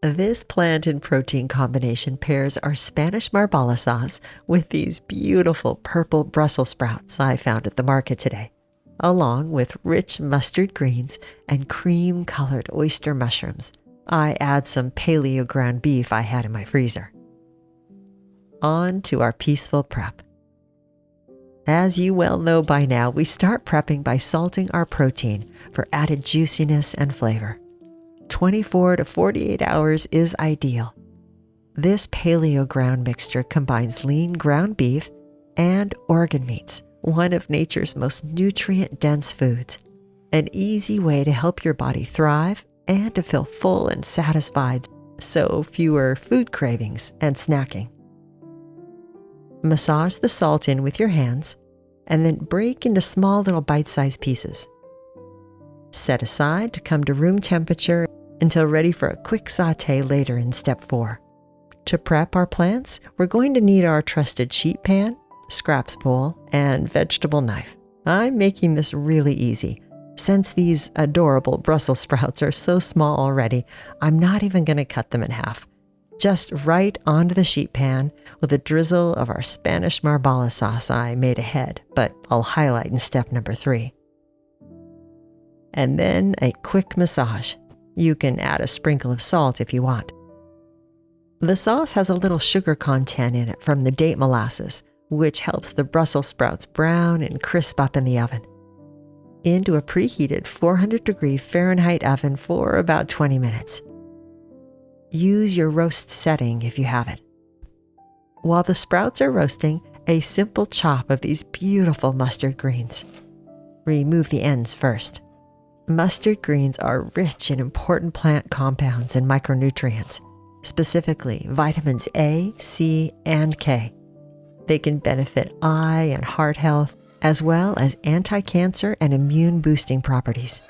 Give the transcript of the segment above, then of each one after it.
This plant and protein combination pairs our Spanish Marbella sauce with these beautiful purple Brussels sprouts I found at the market today, along with rich mustard greens and cream-colored oyster mushrooms. I add some paleo ground beef I had in my freezer. On to our peaceful prep. As you well know by now, we start prepping by salting our protein for added juiciness and flavor. 24 to 48 hours is ideal. This paleo ground mixture combines lean ground beef and organ meats, one of nature's most nutrient-dense foods, an easy way to help your body thrive and to feel full and satisfied, so fewer food cravings and snacking. Massage the salt in with your hands and then break into small little bite-sized pieces. Set aside to come to room temperature until ready for a quick sauté later in step 4. To prep our plants, we're going to need our trusted sheet pan, scraps bowl, and vegetable knife. I'm making this really easy. Since these adorable Brussels sprouts are so small already, I'm not even going to cut them in half. Just right onto the sheet pan with a drizzle of our Spanish Marbella sauce I made ahead, but I'll highlight in step number 3. And then a quick massage. You can add a sprinkle of salt if you want. The sauce has a little sugar content in it from the date molasses, which helps the Brussels sprouts brown and crisp up in the oven. Into a preheated 400-degree Fahrenheit oven for about 20 minutes. Use your roast setting if you have it. While the sprouts are roasting, a simple chop of these beautiful mustard greens. Remove the ends first. Mustard greens are rich in important plant compounds and micronutrients, specifically vitamins A, C, and K. They can benefit eye and heart health, as well as anti-cancer and immune-boosting properties.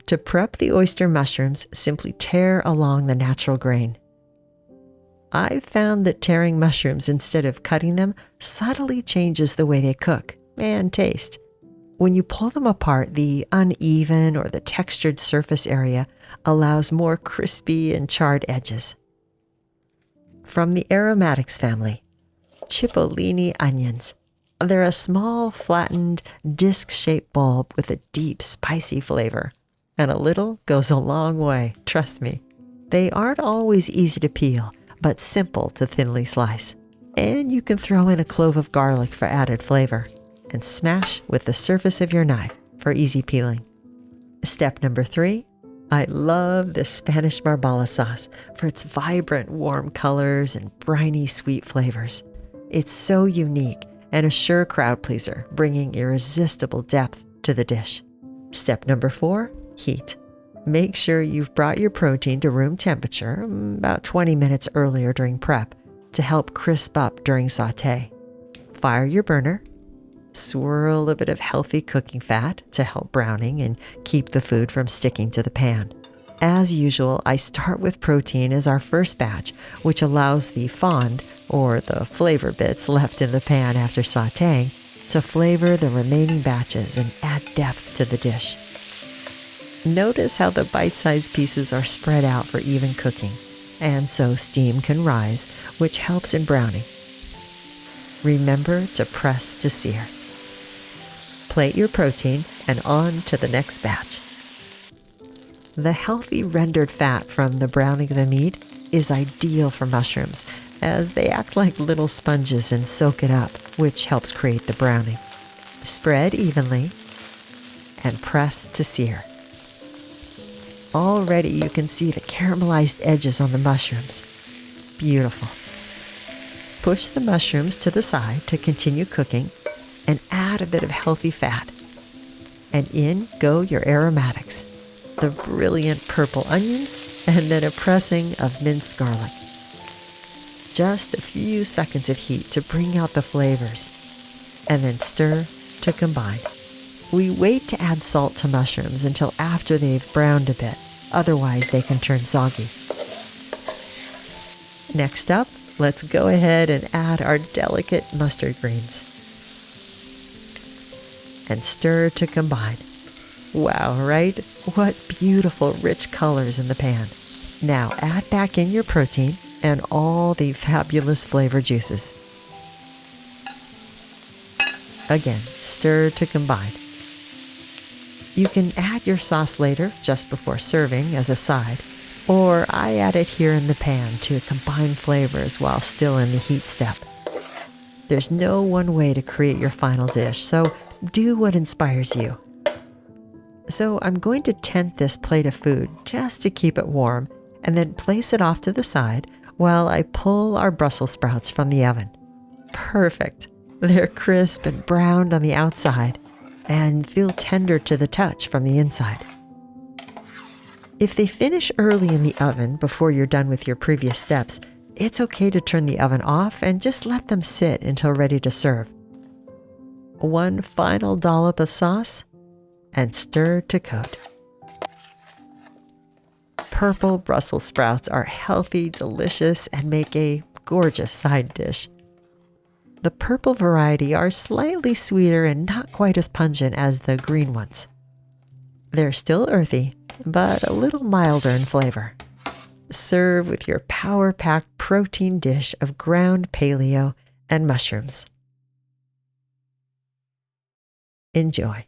To prep the oyster mushrooms, simply tear along the natural grain. I've found that tearing mushrooms instead of cutting them subtly changes the way they cook and taste. When you pull them apart, the uneven or the textured surface area allows more crispy and charred edges. From the aromatics family, cipollini onions. They're a small, flattened, disc-shaped bulb with a deep, spicy flavor. And a little goes a long way, trust me. They aren't always easy to peel, but simple to thinly slice. And you can throw in a clove of garlic for added flavor, and smash with the surface of your knife for easy peeling. Step number 3, I love the Spanish Marbella sauce for its vibrant, warm colors and briny, sweet flavors. It's so unique and a sure crowd pleaser, bringing irresistible depth to the dish. Step number 4, heat. Make sure you've brought your protein to room temperature about 20 minutes earlier during prep to help crisp up during sauté. Fire your burner. Swirl a bit of healthy cooking fat to help browning and keep the food from sticking to the pan. As usual, I start with protein as our first batch, which allows the fond, or the flavor bits left in the pan after sautéing, to flavor the remaining batches and add depth to the dish. Notice how the bite-sized pieces are spread out for even cooking, and so steam can rise, which helps in browning. Remember to press to sear. Plate your protein and on to the next batch. The healthy rendered fat from the browning of the meat is ideal for mushrooms, as they act like little sponges and soak it up, which helps create the browning. Spread evenly and press to sear. Already you can see the caramelized edges on the mushrooms. Beautiful. Push the mushrooms to the side to continue cooking and add a bit of healthy fat. And in go your aromatics, the brilliant purple onions, and then a pressing of minced garlic. Just a few seconds of heat to bring out the flavors, and then stir to combine. We wait to add salt to mushrooms until after they've browned a bit, otherwise they can turn soggy. Next up, let's go ahead and add our delicate mustard greens. And stir to combine. Wow, right? What beautiful, rich colors in the pan. Now add back in your protein and all the fabulous flavor juices. Again, stir to combine. You can add your sauce later, just before serving as a side, or I add it here in the pan to combine flavors while still in the heat step. There's no one way to create your final dish, so do what inspires you. So I'm going to tent this plate of food just to keep it warm, and then place it off to the side while I pull our Brussels sprouts from the oven. Perfect. They're crisp and browned on the outside and feel tender to the touch from the inside. If they finish early in the oven before you're done with your previous steps, it's okay to turn the oven off and just let them sit until ready to serve. One final dollop of sauce and stir to coat. Purple Brussels sprouts are healthy, delicious, and make a gorgeous side dish. The purple variety are slightly sweeter and not quite as pungent as the green ones. They're still earthy, but a little milder in flavor. Serve with your power-packed protein dish of ground paleo and mushrooms. Enjoy.